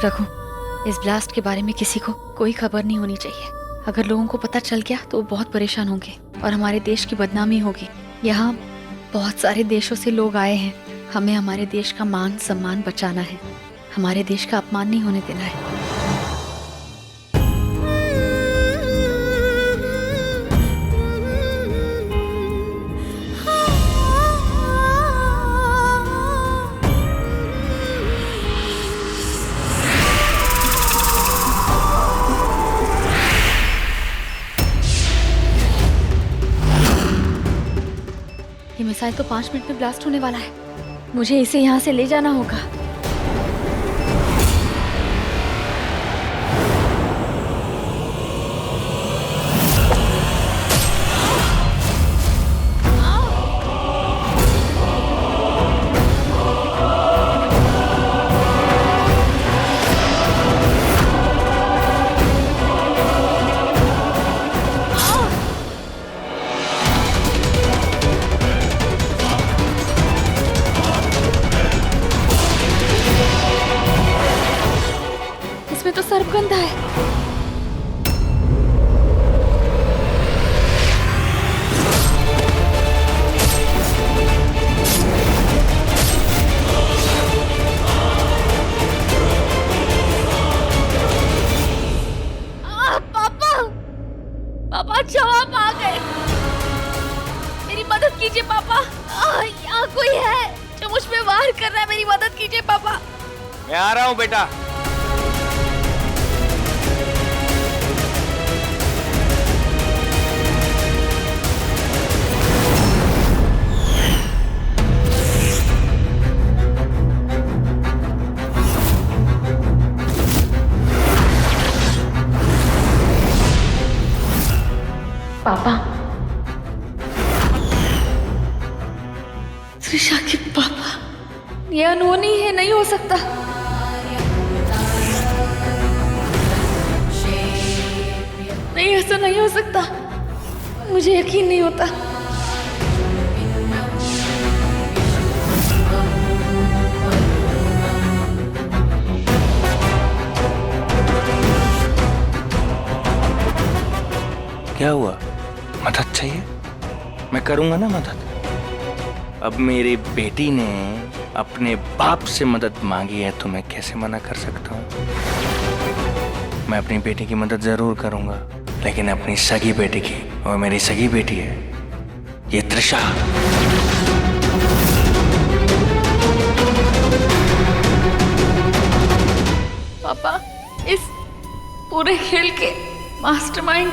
रघु, इस ब्लास्ट के बारे में किसी को कोई खबर नहीं होनी चाहिए। अगर लोगों को पता चल गया तो वो बहुत परेशान होंगे और हमारे देश की बदनामी होगी। यहाँ बहुत सारे देशों से लोग आए हैं, हमें हमारे देश का मान सम्मान बचाना है, हमारे देश का अपमान नहीं होने देना है। ये मिसाइल तो 5 मिनट में ब्लास्ट होने वाला है। मुझे इसे यहाँ से ले जाना होगा। इसमें तो सर्पगंध है। पापा, पापा अच्छा आप आ गए। मेरी मदद कीजिए पापा। यहाँ कोई है जो मुझ पे वार कर रहा है। मेरी मदद कीजिए पापा। मैं आ रहा हूँ बेटा। पापा, त्रिशा के पापा, ये अनहोनी है, नहीं हो सकता। नहीं, ऐसा नहीं हो सकता। मुझे यकीन नहीं होता। क्या हुआ? मदद चाहिए? मैं करूंगा ना मदद। अब मेरी बेटी ने अपने बाप से मदद मांगी है तो मैं कैसे मना कर सकता हूँ? मैं अपनी बेटी की मदद जरूर करूंगा, लेकिन अपनी सगी बेटी की। और मेरी सगी बेटी है ये त्रिशा। पापा, इस पूरे खेल के मास्टरमाइंड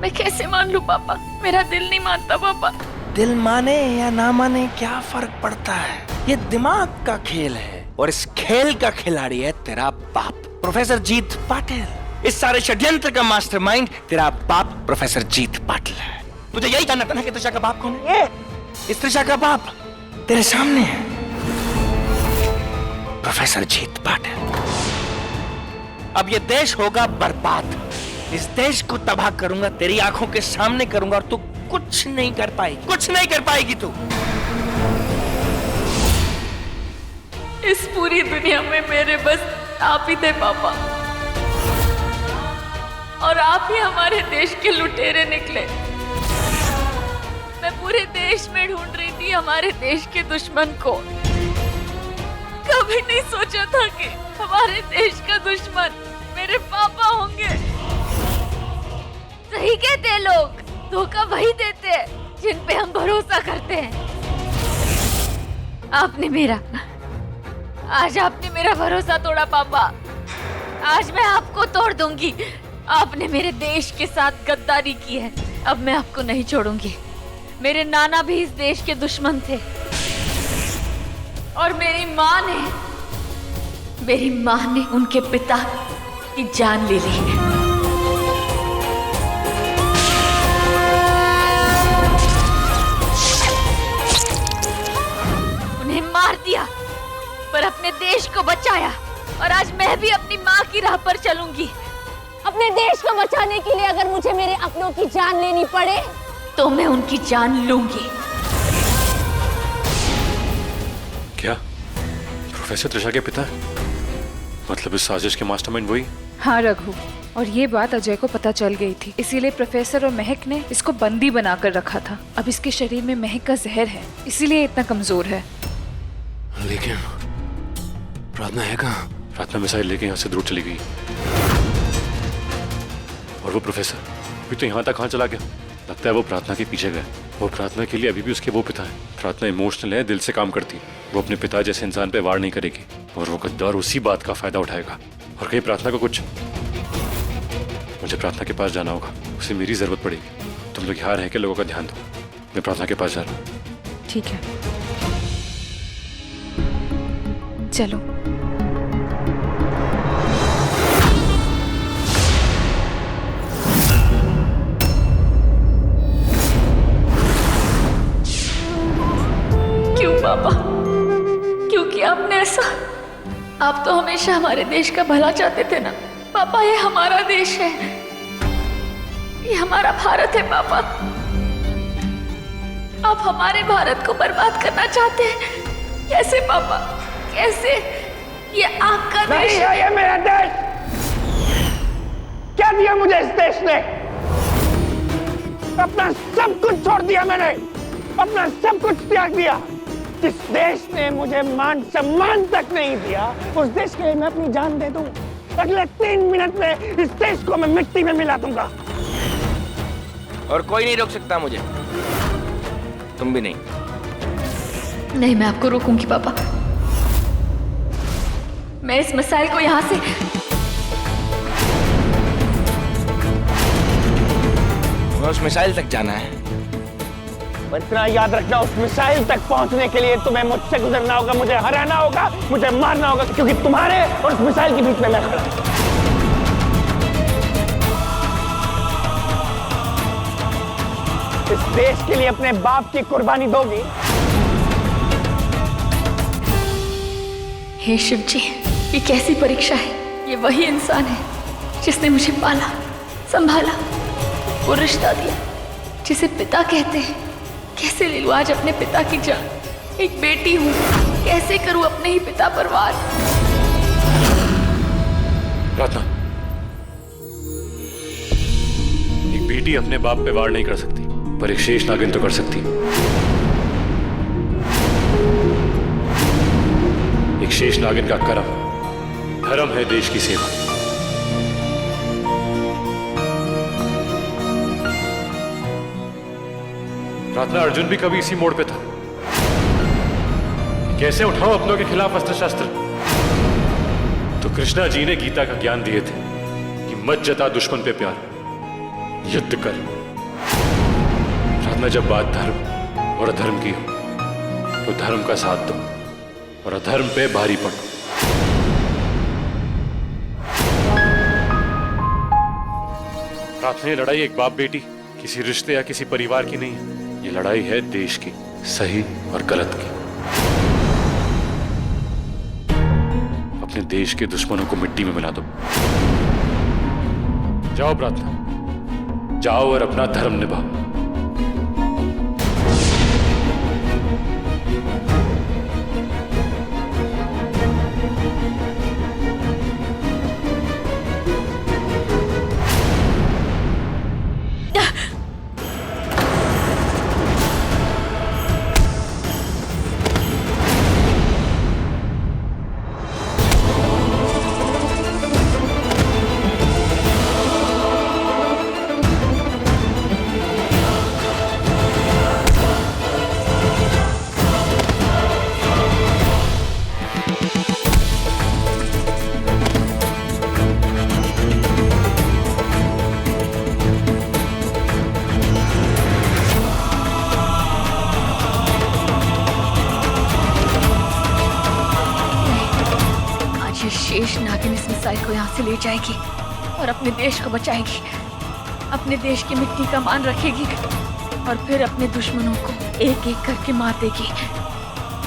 मैं कैसे मान लूं पापा? मेरा दिल नहीं मानता पापा। दिल माने या ना माने क्या फर्क पड़ता है? ये दिमाग का खेल है और इस खेल का खिलाड़ी है तेरा बाप प्रोफेसर जीत पाटिल। इस सारे षड्यंत्र का मास्टरमाइंड तेरा बाप प्रोफेसर जीत पाटिल है। तुझे यही जानना था ना कि त्रिशा का बाप कौन है? इस त्रिशा का बाप तेरे सामने है, प्रोफेसर जीत पाटिल। अब ये देश होगा बर्बाद। इस देश को तबाह करूंगा, तेरी आंखों के सामने करूंगा और तू कुछ नहीं कर पाएगी, कुछ नहीं कर पाएगी तू। इस पूरी दुनिया में मेरे बस आप ही थे पापा, और आप ही हमारे देश के लुटेरे निकले। मैं पूरे देश में ढूंढ रही थी हमारे देश के दुश्मन को। कभी नहीं सोचा था कि हमारे देश का दुश्मन मेरे पापा होंगे। सही कहते हैं लोग, धोखा वही देते हैं जिन पे हम भरोसा करते हैं। आज आपने मेरा भरोसा तोड़ा पापा। आज मैं आपको तोड़ दूंगी। आपने मेरे देश के साथ गद्दारी की है, अब मैं आपको नहीं छोड़ूंगी। मेरे नाना भी इस देश के दुश्मन थे और मेरी माँ ने उनके पिता की जान ले ली। मार दिया पर अपने देश को बचाया, और आज मैं भी अपनी माँ की राह पर चलूंगी। अपने देश को बचाने के लिए अगर मुझे मेरे अपनों की जान लेनी पड़े तो मैं उनकी जान लूंगी। क्या प्रोफेसर त्रिशा के पिता मतलब इस साजिश के मास्टरमाइंड वही? हाँ रघु, और ये बात अजय को पता चल गई थी, इसीलिए प्रोफेसर और महक ने इसको बंदी बनाकर रखा था। अब इसके शरीर में महक का जहर है, इसीलिए इतना कमजोर है। लेकिन प्रार्थना है कहाँ? प्रार्थना मिसाइल लेके यहाँ से दूर चली गई। और वो प्रोफेसर अभी तो यहाँ तक कहाँ चला गया? लगता है वो प्रार्थना के पीछे गया। वो प्रार्थना के लिए अभी भी उसके वो पिता है। प्रार्थना इमोशनल है, दिल से काम करती है। वो अपने पिता जैसे इंसान पे वार नहीं करेगी और वो गद्दार उसी बात का फायदा उठाएगा। और कहीं प्रार्थना को कुछ, मुझे प्रार्थना के पास जाना होगा, उसे मेरी जरूरत पड़ेगी। तुम लोग यहाँ रह के लोगों का ध्यान दो, मैं प्रार्थना के पास जा रहा हूँ। ठीक है, चलो। क्यों पापा, क्यों किया आपने ऐसा? आप तो हमेशा हमारे देश का भला चाहते थे ना पापा। ये हमारा देश है, ये हमारा भारत है पापा। आप हमारे भारत को बर्बाद करना चाहते हैं? कैसे पापा, कैसे? ये आपका देश है, ये मेरा देश। क्या दिया मुझे इस देश ने? अपना सब कुछ छोड़ दिया मैंने, अपना सब कुछ त्याग दिया। जिस देश ने मुझे मान सम्मान तक नहीं दिया, उस देश के लिए मैं अपनी जान दे दूं। अगले 3 मिनट में इस देश को मैं मिट्टी में मिला दूंगा। और कोई नहीं रोक सकता मुझे, तुम भी नहीं। नहीं, मैं आपको रोकूंगी पापा। मैं इस मिसाइल को यहाँ से उस मिसाइल तक जाना है। पर इतना याद रखना, उस मिसाइल तक पहुंचने के लिए तुम्हें मुझसे गुजरना होगा, मुझे हराना होगा, मुझे मारना होगा, क्योंकि तुम्हारे और उस मिसाइल के बीच में मैं खड़ा हूं। इस देश के लिए अपने बाप की कुर्बानी दोगी? हे शिव जी, ये कैसी परीक्षा है? ये वही इंसान है जिसने मुझे पाला, संभाला, वो रिश्ता दिया जिसे पिता कहते हैं। कैसे ले लूं आज अपने पिता की जान? एक बेटी हूं, कैसे करूं अपने ही पिता पर वार? प्रार्थना, एक बेटी अपने बाप पे वार नहीं कर सकती, पर एक शेष नागिन तो कर सकती। एक शेष नागिन का कर्म, धर्म है देश की सेवा। प्रार्थना, अर्जुन भी कभी इसी मोड़ पे था। कैसे उठाओ अपनों के खिलाफ अस्त्र शस्त्र? तो कृष्णा जी ने गीता का ज्ञान दिए थे कि मत जता दुश्मन पे प्यार, युद्ध कर। प्रार्थना, जब बात धर्म और अधर्म की हो तो धर्म का साथ दो और अधर्म पे भारी पड़ो। प्रार्थना, ये लड़ाई एक बाप बेटी, किसी रिश्ते या किसी परिवार की नहीं है। ये लड़ाई है देश की, सही और गलत की। अपने देश के दुश्मनों को मिट्टी में मिला दो। जाओ प्रार्थना, जाओ और अपना धर्म निभाओ। शेष नागिन इस मिसाइल को यहाँ से ले जाएगी और अपने देश को बचाएगी, अपने देश की मिट्टी का मान रखेगी और फिर अपने दुश्मनों को एक एक करके मार देगी।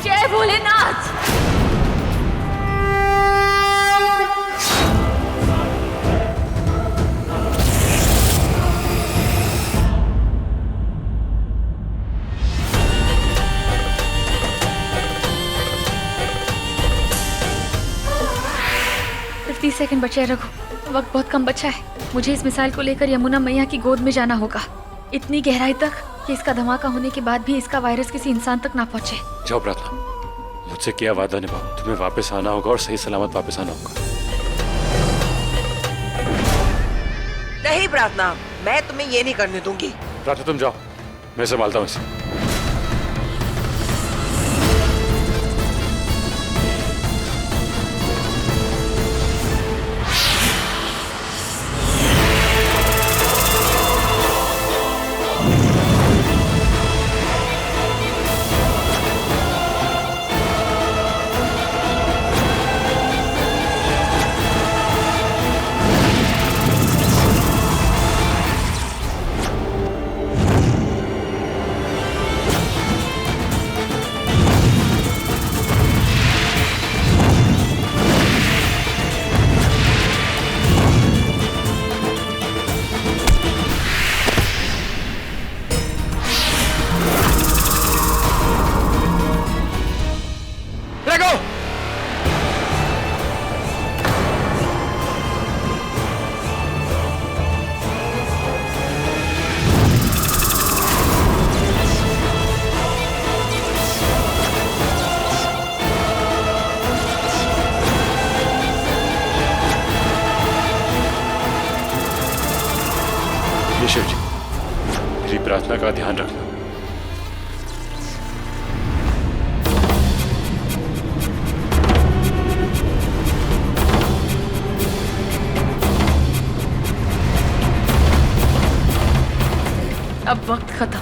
जय भोलेनाथ। 30 सेकंड बचे हैं रघु, वक्त बहुत कम बचा है। मुझे इस मिसाइल को लेकर यमुना मैया की गोद में जाना होगा, इतनी गहराई तक कि इसका धमाका होने के बाद भी इसका वायरस किसी इंसान तक ना पहुंचे। जाओ प्रार्थना, मुझसे किया वादा निभाओ। तुम्हें वापस आना होगा और सही सलामत वापस आना होगा। नहीं प्रार्थना, मैं तुम्हें ये नहीं करने दूंगी। प्रार्थना तुम जाओ, मैं संभालता हूँ इसे। शिव जी, मेरी प्रार्थना का ध्यान रखना। अब वक्त खत्म।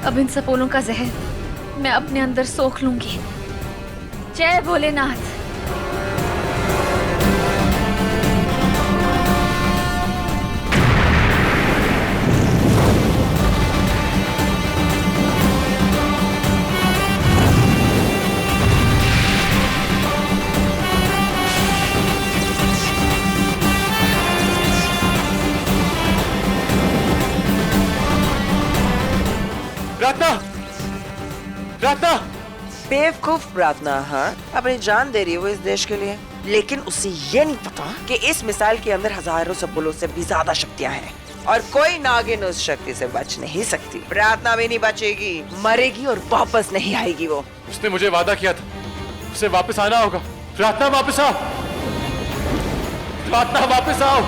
अब इन सपोलों का जहर मैं अपने अंदर सोख लूंगी। जय भोलेनाथ। प्रार्थना, प्रार्थना, बेवकूफ प्रार्थना, हाँ अपनी जान दे रही है वो इस देश के लिए, लेकिन उसे ये नहीं पता कि इस मिसाइल के अंदर हजारों सपोलों से भी ज्यादा शक्तियां हैं और कोई नागिन उस शक्ति से बच नहीं सकती। प्रार्थना भी नहीं बचेगी, मरेगी और वापस नहीं आएगी वो। उसने मुझे वादा किया था, उसे वापस आना होगा। प्रार्थना वापस आओ, प्रार्थना वापस आओ।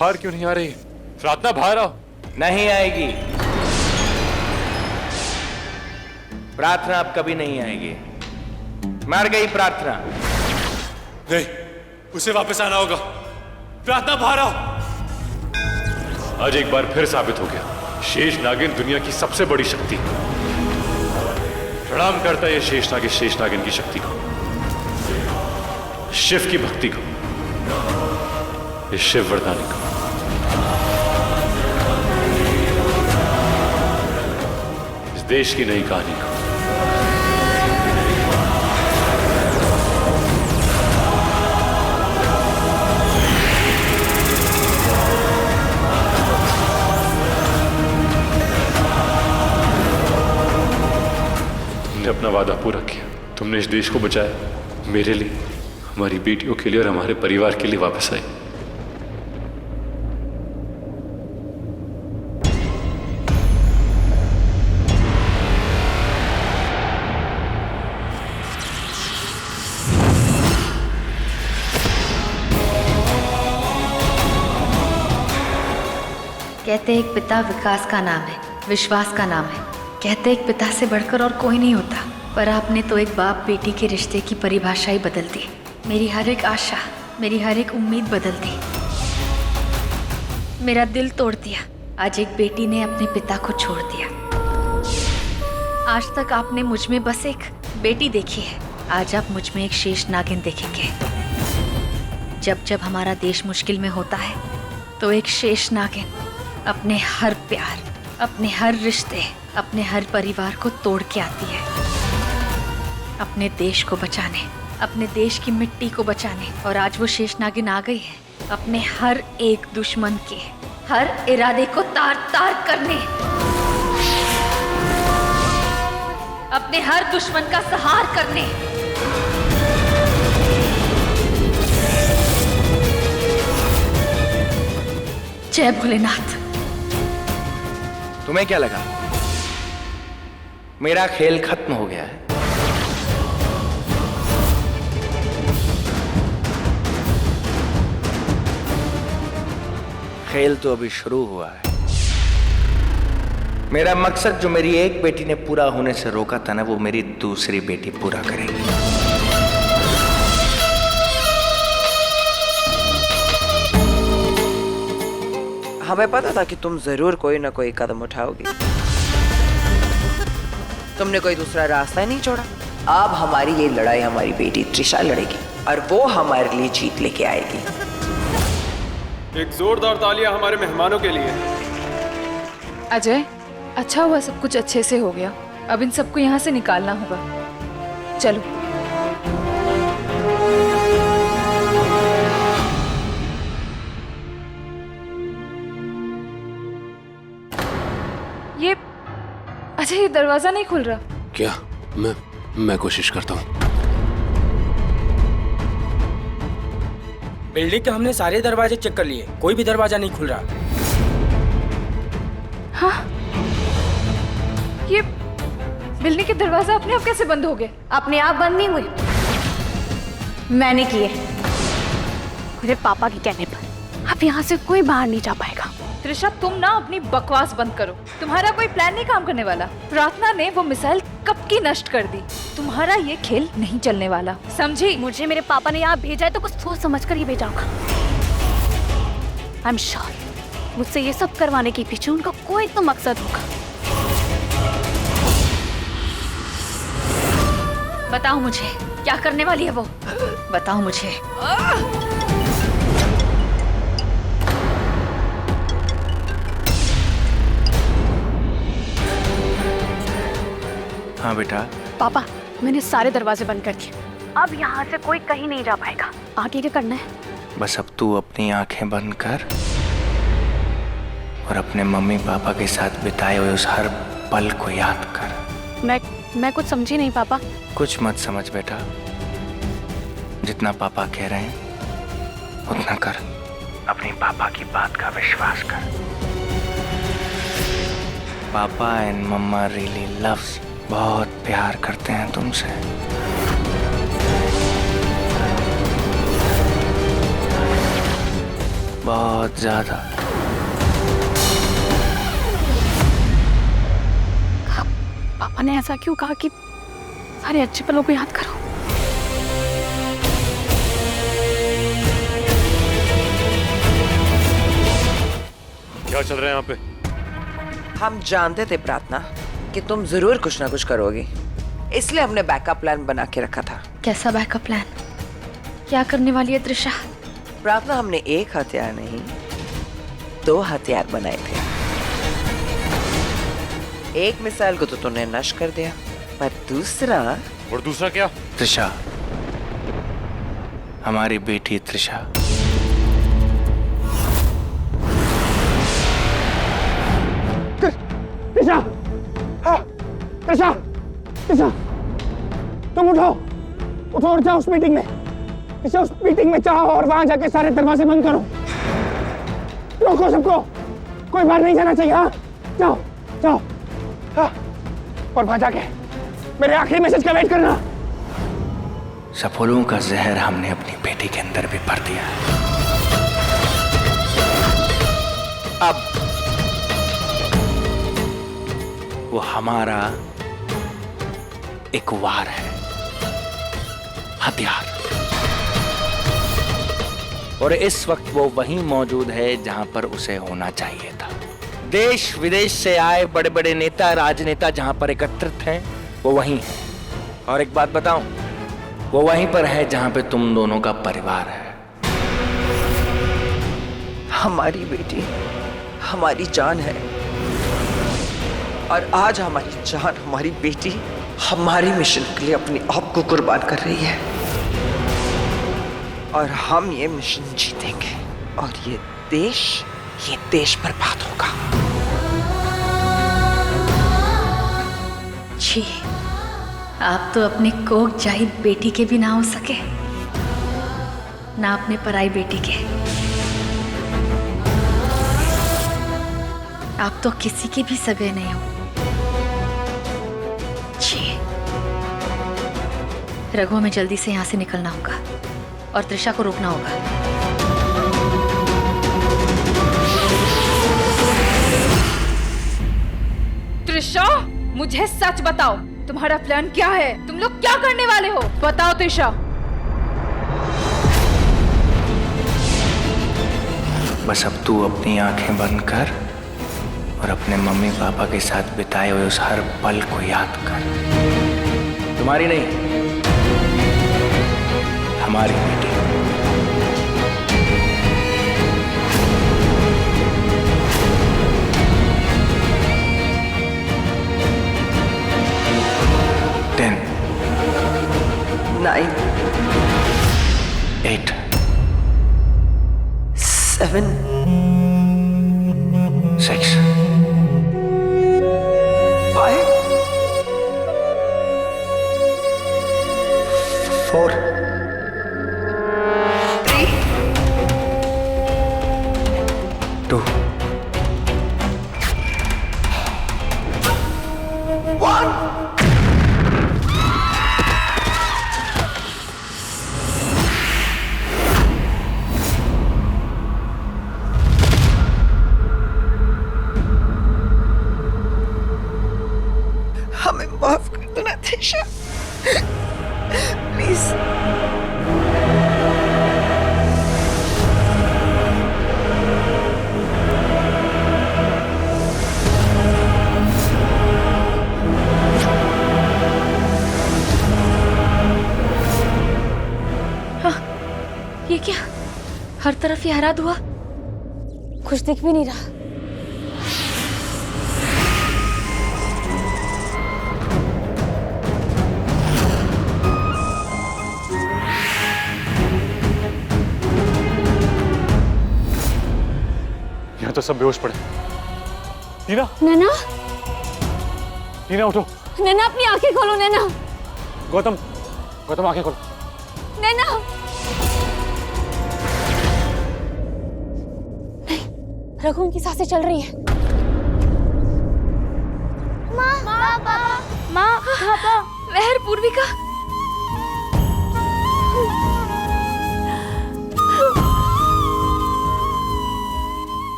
बाहर क्यों नहीं आ रही? प्रार्थना बाहर आओ। नहीं आएगी। प्रार्थना अब कभी नहीं आएगी। मर गई प्रार्थना। नहीं, उसे वापस आना होगा। प्रार्थना बाहर आओ। आज एक बार फिर साबित हो गया, शेष नागिन दुनिया की सबसे बड़ी शक्ति। प्रणाम करता है ये शेष नागिन की शक्ति को, शिव की भक्ति को, इस शिव वरदानी को। इस देश की नई कहानी को। अपना वादा पूरा किया। तुमने इस देश को बचाया, मेरे लिए, हमारी बेटियों के लिए और हमारे परिवार के लिए वापस आई। कहते एक पिता विकास का नाम है, विश्वास का नाम है। कहते एक पिता से बढ़कर और कोई नहीं होता, पर आपने तो एक बाप बेटी के रिश्ते की परिभाषा ही बदल दी। मेरी हर एक आशा, मेरी हर एक उम्मीद बदल दी, मेरा दिल तोड़ दिया। आज एक बेटी ने अपने पिता को छोड़ दिया। आज तक आपने मुझ में बस एक बेटी देखी है, आज आप मुझ में एक शेष नागिन देखेंगे। जब जब हमारा देश मुश्किल में होता है तो एक शेष नागिन अपने हर प्यार, अपने हर रिश्ते, अपने हर परिवार को तोड़ के आती है, अपने देश को बचाने, अपने देश की मिट्टी को बचाने। और आज वो शेष नागिन आ गई है अपने हर एक दुश्मन के हर इरादे को तार तार करने, अपने हर दुश्मन का संहार करने। जय भोलेनाथ। तुम्हें क्या लगा मेरा खेल खत्म हो गया है? खेल तो अभी शुरू हुआ है। मेरा मकसद जो मेरी एक बेटी ने पूरा होने से रोका था ना, वो मेरी दूसरी बेटी पूरा करेगी। हमें पता था कि तुम जरूर कोई ना कोई कदम उठाओगी। तुमने कोई दूसरा रास्ता ही नहीं छोड़ा। अब हमारी ये लड़ाई हमारी बेटी त्रिशा लड़ेगी और वो हमारे लिए जीत लेके आएगी। एक जोरदार तालियां हमारे मेहमानों के लिए। अजय, अच्छा हुआ सब कुछ अच्छे से हो गया। अब इन सबको यहाँ से निकालना होगा। चलो। ये अजय, ये दरवाजा नहीं खुल रहा। क्या? मैं कोशिश करता हूँ। बिल्डिंग के हमने सारे दरवाजे चेक कर लिए, कोई भी दरवाजा नहीं खुल रहा। हाँ, ये बिल्डिंग के दरवाजा अपने आप कैसे बंद हो गए? अपने आप बंद नहीं हुए, मैंने किए। मेरे पापा के कहने पर अब यहाँ से कोई बाहर नहीं जा पाएगा। त्रिशा, तुम ना अपनी बकवास बंद करो। तुम्हारा कोई प्लान नहीं काम करने वाला। प्रार्थना ने वो मिसाइल कब की नष्ट कर दी। तुम्हारा ये खेल नहीं चलने वाला, समझी? मुझे मेरे पापा ने यहाँ भेजा है तो कुछ सोच समझ कर ही भेजा होगा। आई एम श्योर मुझसे ये सब करवाने के पीछे उनका कोई तो मकसद होगा। बताओ मुझे, क्या करने वाली है वो? बताओ मुझे। हाँ बेटा। पापा, मैंने सारे दरवाजे बंद कर दिए। अब यहाँ से कोई कहीं नहीं जा पाएगा। आगे क्या करना है? बस अब तू अपनी आंखें बंद कर और अपने मम्मी पापा के साथ बिताए हुए उस हर पल को याद कर। मैं कुछ समझी नहीं पापा। कुछ मत समझ बेटा, जितना पापा कह रहे हैं उतना कर। अपनी पापा की बात का विश्वास कर। पापा एंड मम्मा रियली लव्स, बहुत प्यार करते हैं तुमसे। बहुत ज्यादा। पापा ने ऐसा क्यों कहा कि सारे अच्छे पलों को याद करो? क्या चल रहा है यहाँ पे? हम जानते थे प्रार्थना कि तुम जरूर कुछ ना कुछ करोगी, इसलिए हमने बैकअप प्लान बना के रखा था। कैसा बैकअप प्लान? क्या करने वाली है त्रिशा? प्रार्थना, हमने एक हथियार नहीं 2 हथियार बनाए थे। एक मिसाइल को तो तूने नष्ट कर दिया, पर दूसरा। और दूसरा क्या? त्रिशा, हमारी बेटी त्रिशा। त्रिशा! हाँ, त्रिशा! त्रिशा! तुम उठो उठो और जाओ उस मीटिंग में, इसे उस मीटिंग में जाओ और वहां जाके सारे दरवाजे बंद करो। रोको सबको, कोई बाहर नहीं जाना चाहिए। हाँ जाओ जाओ। हाँ और वहां जाके मेरे आखिरी मैसेज का वेट करना। सफलों का जहर हमने अपनी बेटी के अंदर भी भर दिया। अब वो हमारा एक वार है, हथियार। और इस वक्त वो वहीं मौजूद है जहां पर उसे होना चाहिए था। देश विदेश से आए बड़े बड़े नेता, राजनेता जहां पर एकत्रित हैं, वो वहीं है। और एक बात बताऊं, वो वहीं पर है जहां पे तुम दोनों का परिवार है। हमारी बेटी हमारी जान है, और आज हमारी जान, हमारी बेटी हमारी मिशन के लिए अपने आप को कुर्बान कर रही है। और हम ये मिशन जीतेंगे और ये देश बर्बाद होगा। छी, आप तो अपने कोख जाहिद बेटी के भी ना हो सके, ना अपने पराई बेटी के। आप तो किसी के भी सगे नहीं हो। छी, रघु, हमें जल्दी से यहाँ से निकलना होगा और त्रिशा को रोकना होगा। त्रिशा, मुझे सच बताओ, तुम्हारा प्लान क्या है? तुम लोग क्या करने वाले हो? बताओ त्रिशा। बस अब तू अपनी आंखें बंद कर और अपने मम्मी पापा के साथ बिताए हुए उस हर पल को याद कर। तुम्हारी नहीं, हमारी बेटी। Ten, 9, 8, 7, 6, 5, 4, 3, 2, 1। हमें माफ कर दो ना त्रिशा, प्लीज। ये क्या, हर तरफ ये हरा धुआं, कुछ दिख भी नहीं रहा। यहाँ तो सब बेहोश पड़े। टीना, नैना, टीना उठो। नैना अपनी आंखें खोलो। नैना, गौतम, गौतम आंखें खोलो। नैना, नहीं, रघु, उनकी सांसें चल रही है। माँ, पापा, माँ, पापा, महर, पूर्विका,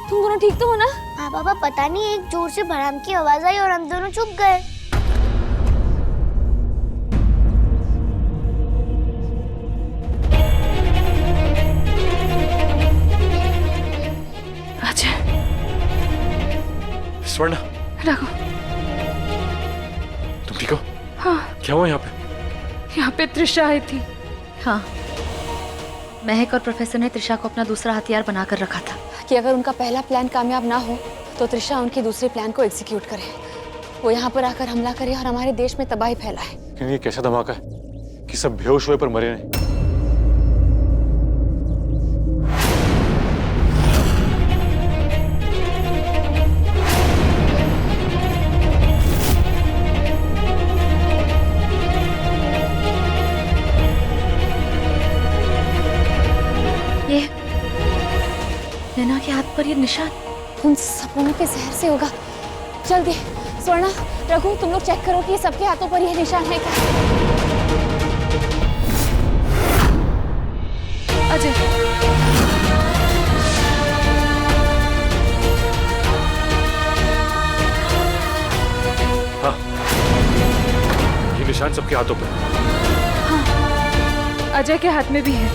तुम दोनों ठीक तो हो ना? हाँ पापा, पता नहीं एक जोर से भड़ाम की आवाज आई और हम दोनों चुप गए। अजय, स्वर्णा, रघु, तुम ठीक हो? हाँ, क्या हुआ यहाँ पे? यहाँ पे त्रिशा आई थी। हाँ, महक और प्रोफेसर ने त्रिशा को अपना दूसरा हथियार बनाकर रखा था कि अगर उनका पहला प्लान कामयाब ना हो तो त्रिशा उनके दूसरे प्लान को एग्जीक्यूट करे, वो यहाँ पर आकर हमला करे और हमारे देश में तबाही फैलाए। लेकिन ये कैसा धमाका है कि सब बेहोश हुए पर मरे नहीं। पर ये निशान। उन सपनों के जहर से होगा। जल्दी स्वर्णा, रघु, तुम लोग चेक करो कि सबके हाथों पर यह निशान है क्या। अजय, हाँ, ये निशान सबके हाथों पर। हाँ, अजय के हाथ में भी है।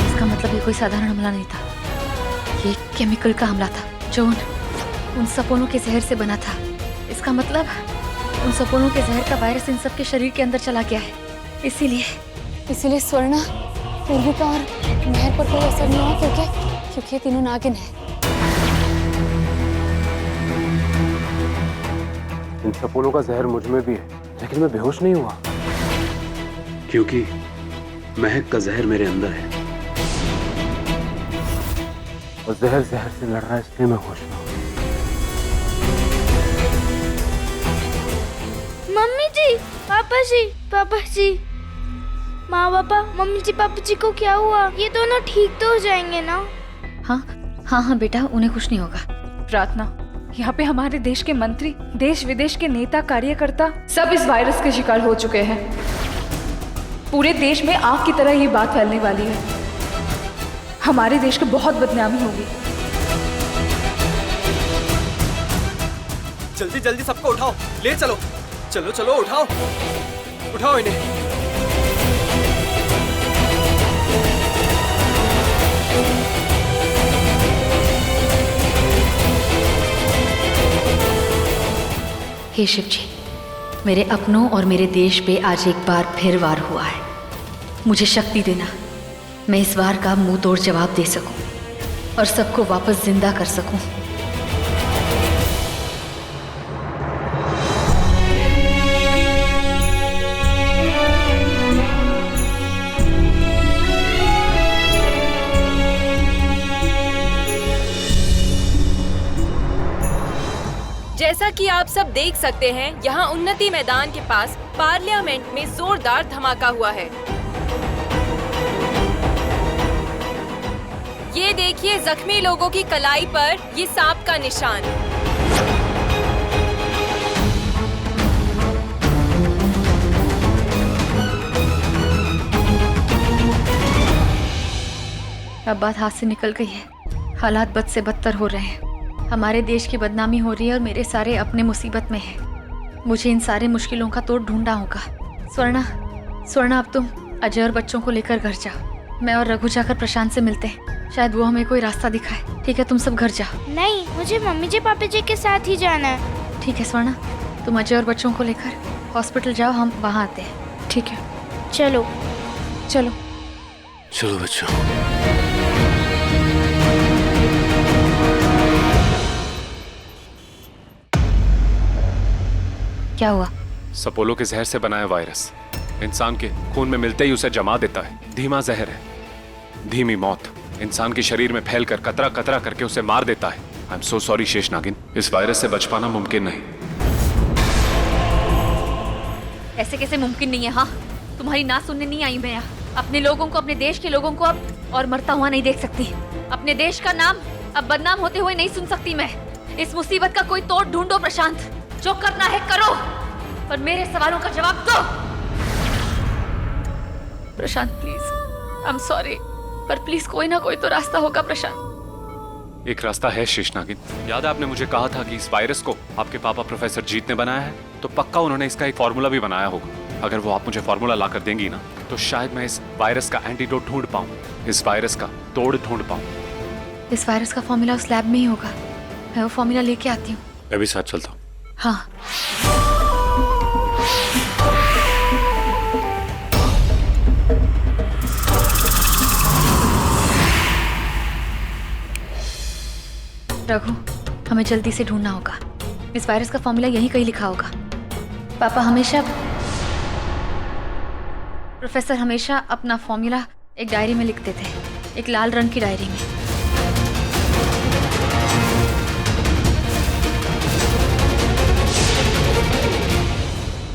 इसका मतलब ये कोई साधारण हमला नहीं था, ये केमिकल का हमला था जो उन सपोनों के जहर से बना था। इसका मतलब उन सपोनों के जहर का वायरस इन सब के शरीर के अंदर चला गया है। इसीलिए स्वर्णा, पूर्विका और महर पर कोई असर नहीं हुआ क्योंकि ये तीनों नागिन हैं। इन सपोलों का जहर मुझ में भी है, लेकिन मैं बेहोश नहीं हुआ क्योंकि महक का जहर मेरे अंदर है और जहर से लड़ रहा है, इसलिए मैं होश में हूं। मम्मी जी, पापा जी, माँ पापा, मम्मी जी, पापा जी को क्या हुआ? ये दोनों ठीक तो हो जाएंगे ना? हाँ बेटा, उन्हें कुछ नहीं होगा। प्रार्थना, यहाँ पे हमारे देश के मंत्री, देश विदेश के नेता, कार्यकर्ता सब इस वायरस के शिकार हो चुके हैं। पूरे देश में आग की तरह ये बात फैलने वाली है। हमारे देश की बहुत बदनामी होगी। जल्दी जल्दी सबको उठाओ, ले चलो, चलो उठाओ इन्हें। हे शिव जी, मेरे अपनों और मेरे देश पे आज एक बार फिर वार हुआ है। मुझे शक्ति देना, मैं इस वार का मुंह तोड़ जवाब दे सकूं और सबको वापस जिंदा कर सकूं। जैसा कि आप सब देख सकते हैं, यहाँ उन्नति मैदान के पास पार्लियामेंट में जोरदार धमाका हुआ है। ये देखिए जख्मी लोगों की कलाई पर ये सांप का निशान। अब बात हाथ से निकल गई है, हालात बद से बदतर हो रहे हैं। हमारे देश की बदनामी हो रही है और मेरे सारे अपने मुसीबत में हैं। मुझे इन सारे मुश्किलों का तोड़ ढूंढना होगा। स्वर्णा, अब तुम अजय और बच्चों को लेकर घर जाओ। मैं और रघु जाकर प्रशांत से मिलते हैं, शायद वो हमें कोई रास्ता दिखाए। ठीक है, तुम सब घर जाओ। नहीं, मुझे मम्मी जी पापा जी के साथ ही जाना है। ठीक है स्वर्णा, तुम अजय और बच्चों को लेकर हॉस्पिटल जाओ, हम वहाँ आते हैं। ठीक है, चलो बच्चों। क्या हुआ? सपोलो के जहर से बना है वायरस। इंसान के खून में मिलते ही उसे जमा देता है। धीमा जहर है, धीमी मौत। इंसान के शरीर में फैलकर कतरा कतरा करके उसे मार देता है। आई एम सो सॉरी शेष नागिन, इस वायरस से बच पाना मुमकिन नहीं। ऐसे कैसे मुमकिन नहीं है? हाँ, तुम्हारी ना सुनने नहीं आई मैं यहाँ। अपने लोगों को, अपने देश के लोगों को अब और मरता हुआ नहीं देख सकती। अपने देश का नाम अब बदनाम होते हुए नहीं सुन सकती मैं। इस मुसीबत का कोई तोड़ ढूंढो प्रशांत, जो करना है करो, पर मेरे सवालों का जवाब दो। प्रशांत प्लीज, आई एम सॉरी, पर प्लीज कोई ना कोई तो रास्ता होगा प्रशांत। एक रास्ता है शेष नागिन। याद है आपने मुझे कहा था कि इस वायरस को आपके पापा प्रोफेसर जीत ने बनाया है, तो पक्का उन्होंने इसका एक फॉर्मूला भी बनाया होगा। अगर वो आप मुझे फॉर्मूला ला कर देंगी ना, तो शायद मैं इस वायरस का एंटीडोट ढूंढ पाऊं, इस वायरस का तोड़ ढूंढ पाऊं। इस वायरस का फॉर्मूला उस लैब में ही होगा। मैं वो फॉर्मूला लेके आती हूँ। मैं भी साथ चलता हूँ। हाँ। रघु, हमें जल्दी से ढूंढना होगा। इस वायरस का फॉर्मूला यहीं कहीं लिखा होगा। पापा हमेशा, प्रोफेसर हमेशा अपना फॉर्मूला एक डायरी में लिखते थे, एक लाल रंग की डायरी में।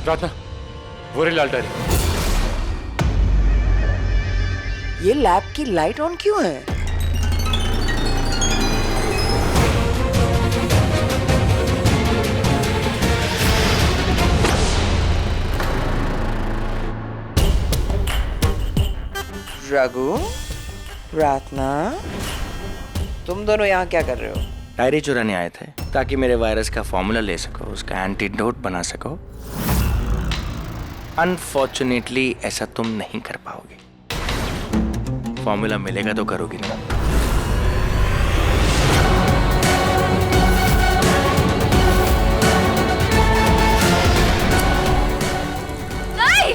प्रार्थना, वो रही लाल डायरी। ये लैब की लाइट ऑन क्यों है? रघु, प्रार्थना, तुम दोनों यहाँ क्या कर रहे हो? डायरी चुराने आए थे ताकि मेरे वायरस का फॉर्मूला ले सको, उसका एंटीडोट बना सको। अनफॉर्चुनेटली ऐसा तुम नहीं कर पाओगे। फॉर्मूला मिलेगा तो करोगी ना। नहीं!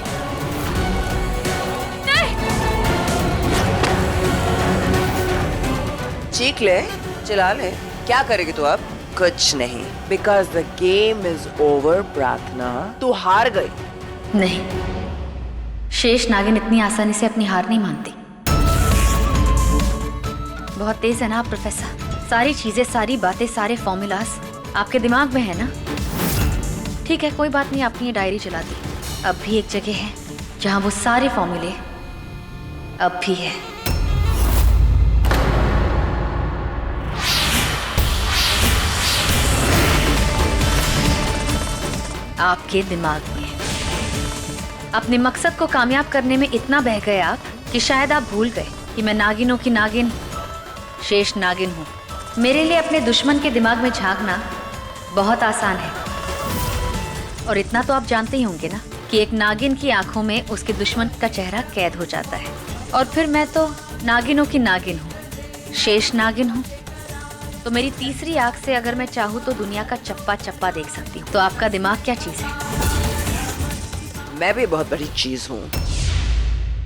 नहीं! चीख ले, चिल्ला ले, क्या करेगी तू अब? कुछ नहीं, because the game is over प्रार्थना, तू हार गई। नहीं, शेष नागिन इतनी आसानी से अपनी हार नहीं मानती। बहुत तेज है ना आप प्रोफेसर। सारी चीजें, सारी बातें, सारे फॉर्मूलास आपके दिमाग में है ना। ठीक है, कोई बात नहीं, आपने ये डायरी चला दी। अब भी एक जगह है जहां वो सारे फॉर्मूले अब भी है। आपके दिमाग में। अपने मकसद को कामयाब करने में इतना बह गए आप कि शायद आप भूल गए कि मैं नागिनों की नागिन शेष नागिन हूँ। मेरे लिए अपने दुश्मन के दिमाग में झांकना बहुत आसान है। और इतना तो आप जानते ही होंगे ना कि एक नागिन की आंखों में उसके दुश्मन का चेहरा कैद हो जाता है। और फिर मैं तो नागिनों की नागिन हूँ, शेष नागिन हूँ। तो मेरी तीसरी आंख से अगर मैं चाहूँ तो दुनिया का चप्पा चप्पा देख सकती हूँ। तो आपका दिमाग क्या चीज है? मैं भी बहुत बड़ी चीज हूँ।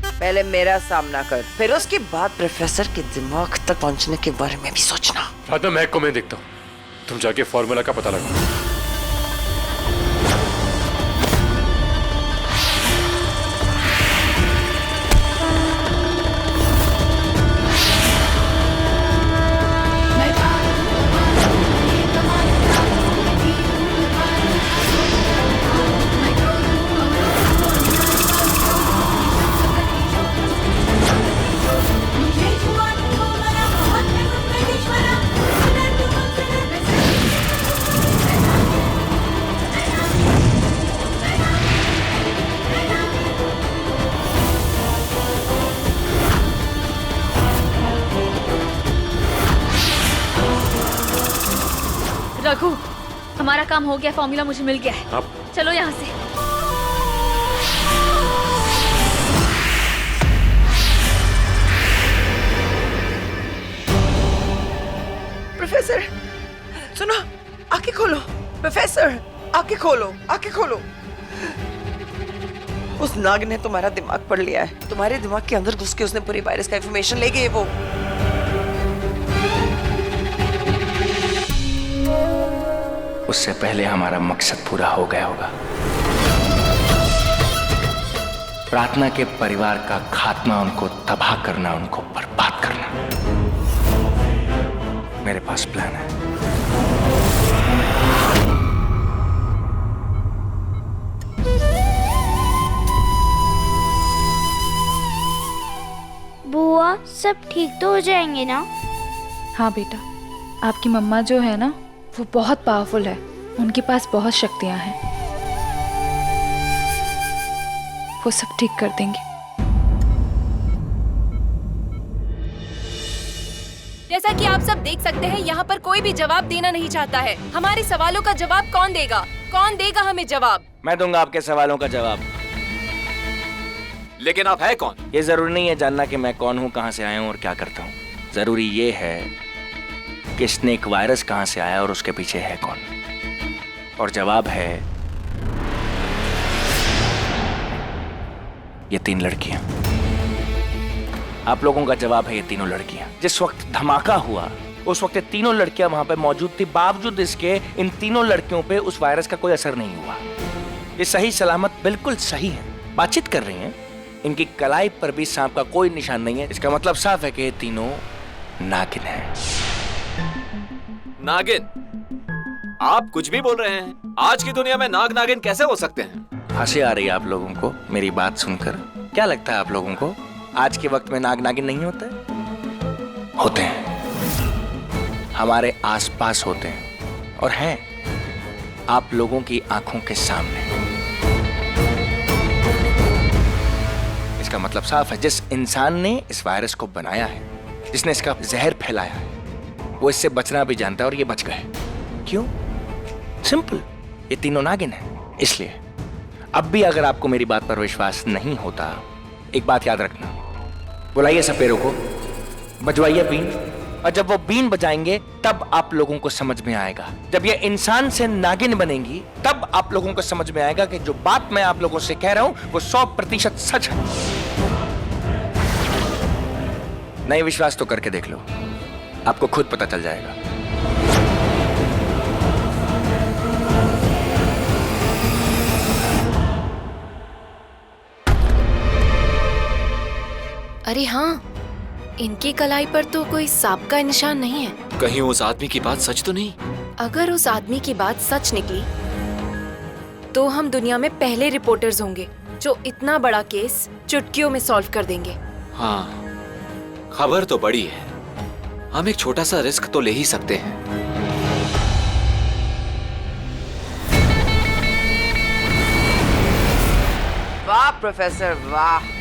पहले मेरा सामना कर, फिर उसके बाद प्रोफेसर के दिमाग तक पहुंचने के बारे में भी सोचना। राधा, महक को मैं देखता हूँ, तुम जाके फॉर्मूला का पता लगाओ। रघु, हमारा काम हो गया, फॉर्मूला मुझे मिल गया है। चलो यहाँ से। प्रोफेसर सुनो, आंखें खोलो। प्रोफेसर आंखें खोलो, आंखें खोलो। उस नाग ने तुम्हारा दिमाग पढ़ लिया है। तुम्हारे दिमाग के अंदर घुस के उसने पूरी वायरस का इंफॉर्मेशन ले गई। वो उससे पहले हमारा मकसद पूरा हो गया होगा। प्रार्थना के परिवार का खात्मा, उनको तबाह करना, उनको बर्बाद करना। मेरे पास प्लान है। बुआ, सब ठीक तो हो जाएंगे ना? हाँ बेटा, आपकी मम्मा जो है ना, वो बहुत पावरफुल है। उनके पास बहुत शक्तियां हैं। वो सब ठीक कर देंगे। जैसा कि आप सब देख सकते हैं, यहाँ पर कोई भी जवाब देना नहीं चाहता है। हमारे सवालों का जवाब कौन देगा? कौन देगा हमें जवाब? मैं दूंगा आपके सवालों का जवाब। लेकिन आप है कौन? ये जरूरी नहीं है जानना कि मैं कौन हूँ, कहाँ से आया हूँ और क्या करता हूँ। जरूरी ये है कि स्नेक वायरस कहाँ से आया और उसके पीछे है कौन। और जवाब है ये 3 लड़कियां। आप लोगों का जवाब है ये तीनों लड़कियां। जिस वक्त धमाका हुआ उस वक्त ये तीनों लड़कियां वहां पे मौजूद थी। बावजूद इसके इन तीनों लड़कियों पे उस वायरस का कोई असर नहीं हुआ। ये सही सलामत बिल्कुल सही है, बातचीत कर रही हैं। इनकी कलाई पर भी सांप का कोई निशान नहीं है। इसका मतलब साफ है कि ये तीनों नागिन हैं। नागिन? आप कुछ भी बोल रहे हैं। आज की दुनिया में नाग नागिन कैसे हो सकते हैं? हंसी आ रही है आप लोगों को मेरी बात सुनकर? क्या लगता है आप लोगों को आज के वक्त में नाग नागिन नहीं होते? होते हैं, हमारे आसपास होते हैं और हैं आप लोगों की आंखों के सामने। इसका मतलब साफ है, जिस इंसान ने इस वायरस को बनाया है, जिसने इसका जहर फैलाया है, वो इससे बचना भी जानता है और ये बच गए। क्यों? सिंपल, ये तीनों नागिन है इसलिए। अब भी अगर आपको मेरी बात पर विश्वास नहीं होता, एक बात याद रखना, बुलाइए सपेरों को, बजवाइए बीन, और जब वो बीन बजाएंगे तब आप लोगों को समझ में आएगा। जब ये इंसान से नागिन बनेंगी तब आप लोगों को समझ में आएगा कि जो बात मैं आप लोगों से कह रहा हूं वो 100% सच है। नहीं विश्वास तो करके देख लो, आपको खुद पता चल जाएगा। अरे हाँ, इनकी कलाई पर तो कोई सांप का निशान नहीं है। कहीं उस आदमी की बात सच तो नहीं? अगर उस आदमी की बात सच निकली तो हम दुनिया में पहले रिपोर्टर्स होंगे जो इतना बड़ा केस चुटकियों में सॉल्व कर देंगे। हाँ, खबर तो बड़ी है, हम एक छोटा सा रिस्क तो ले ही सकते हैं। वाह प्रोफेसर वाह,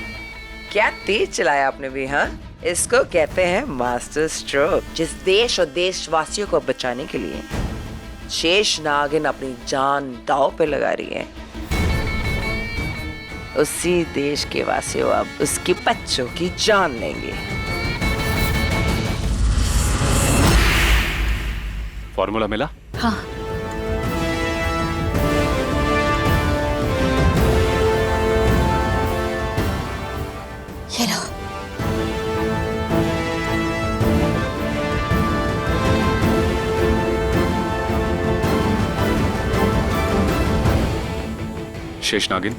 क्या तेज चलाया आपने भी। हाँ, इसको कहते हैं मास्टर स्ट्रोक। जिस देश और देशवासियों को बचाने के लिए शेष नागिन अपनी जान दांव पे लगा रही है, उसी देश के वासियों अब उसके बच्चों की जान लेंगे। फॉर्मूला मिला? हाँ। ये लो। शेष नागिन,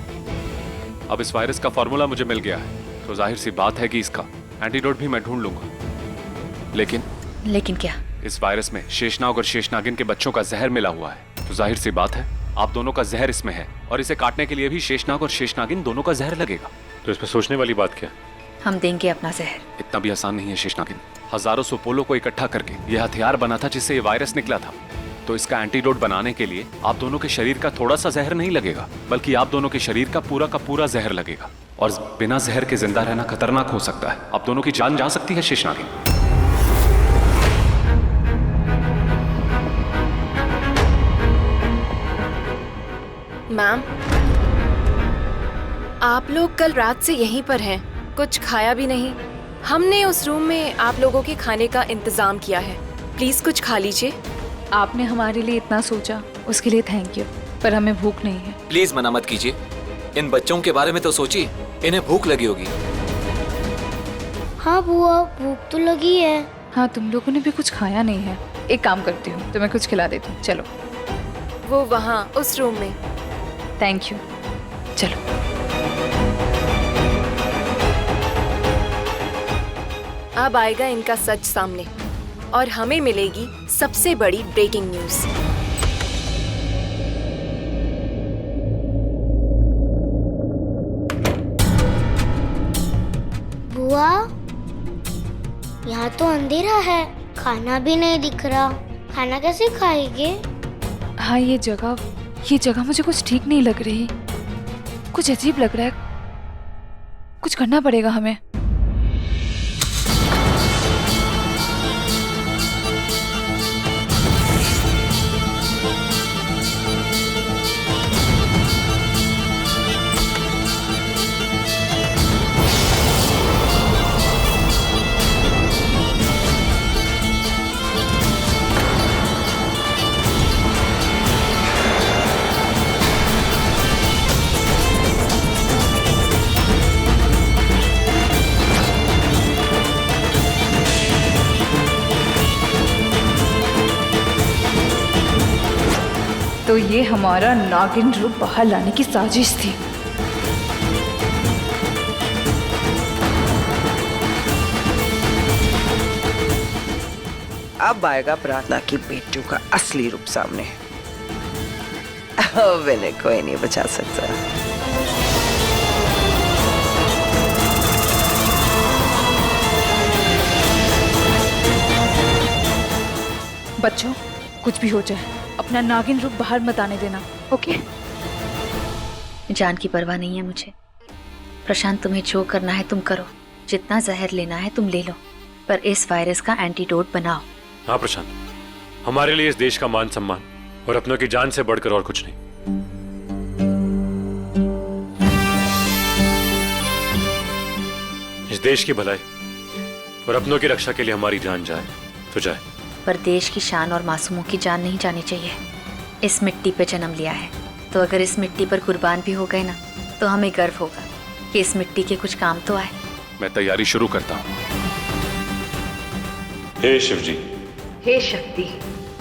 अब इस वायरस का फॉर्मूला मुझे मिल गया है, तो जाहिर सी बात है कि इसका एंटीडोट भी मैं ढूंढ लूंगा। लेकिन क्या? इस वायरस में शेषनाग और शेषनागिन के बच्चों का जहर मिला हुआ है, तो जाहिर सी बात है आप दोनों का जहर इसमें है, और इसे काटने के लिए भी शेषनाग और शेषनागिन दोनों का जहर लगेगा। तो इसमें सोचने वाली बात क्या? हम देंगे अपना जहर। इतना भी आसान नहीं है शेषनागिन। हजारों सुपोलों को इकट्ठा करके यह हथियार बना था जिससे ये वायरस निकला था, तो इसका एंटीडोट बनाने के लिए आप दोनों के शरीर का थोड़ा सा जहर नहीं लगेगा, बल्कि आप दोनों के शरीर का पूरा जहर लगेगा, और बिना जहर के जिंदा रहना खतरनाक हो सकता है। आप दोनों की जान जा सकती है शेषनागिन। मैम, आप लोग कल रात से यहीं पर हैं, कुछ खाया भी नहीं। हमने उस रूम में आप लोगों के खाने का इंतजाम किया है, प्लीज कुछ खा लीजिए। आपने हमारे लिए इतना सोचा, उसके लिए थैंक यू, पर हमें भूख नहीं है। प्लीज मना मत कीजिए, इन बच्चों के बारे में तो सोचिए, इन्हें भूख लगी होगी। हाँ बुआ, भूख तो लगी है। हाँ, तुम लोगों ने भी कुछ खाया नहीं है। एक काम करती हूँ, तुम्हें कुछ खिला देती हूँ, चलो। वो वहाँ उस रूम में। थैंक यू, चलो। अब आएगा इनका सच सामने, और हमें मिलेगी सबसे बड़ी ब्रेकिंग न्यूज़। बुआ, यहाँ तो अंधेरा है, खाना भी नहीं दिख रहा, खाना कैसे खाएंगे? हाँ, ये जगह मुझे कुछ ठीक नहीं लग रही, कुछ अजीब लग रहा है, कुछ करना पड़ेगा हमें। तो ये हमारा नागिन रूप बाहर लाने की साजिश थी। अब आएगा प्रार्थना की बेटियों का असली रूप सामने। अब इन्हें कोई नहीं बचा सकता। बच्चों, कुछ भी हो जाए अपना नागिन रूप बाहर मत आने देना, ओके? जान की परवाह नहीं है मुझे, प्रशांत, तुम्हें जो करना है तुम करो, जितना जहर लेना है तुम ले लो, पर इस वायरस का एंटीडोट बनाओ। हाँ प्रशांत, हमारे लिए इस देश का मान सम्मान और अपनों की जान से बढ़कर और कुछ नहीं। इस देश की भलाई और अपनों की रक्षा के लिए हमारी जान जाए तो जाए, पर देश की शान और मासूमों की जान नहीं जानी चाहिए। इस मिट्टी पे जन्म लिया है, तो अगर इस मिट्टी पर कुर्बान भी हो गए ना, तो हमें गर्व होगा कि इस मिट्टी के कुछ काम तो आए। मैं तैयारी शुरू करता हूँ। हे शिव जी, हे शक्ति,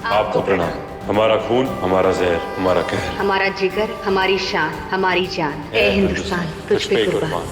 आपको प्रणाम। हमारा खून, हमारा जहर, हमारा कहर, हमारा जिगर, हमारी शान, हमारी जान, ए हिंदुस्तान तुझ पे कुर्बान।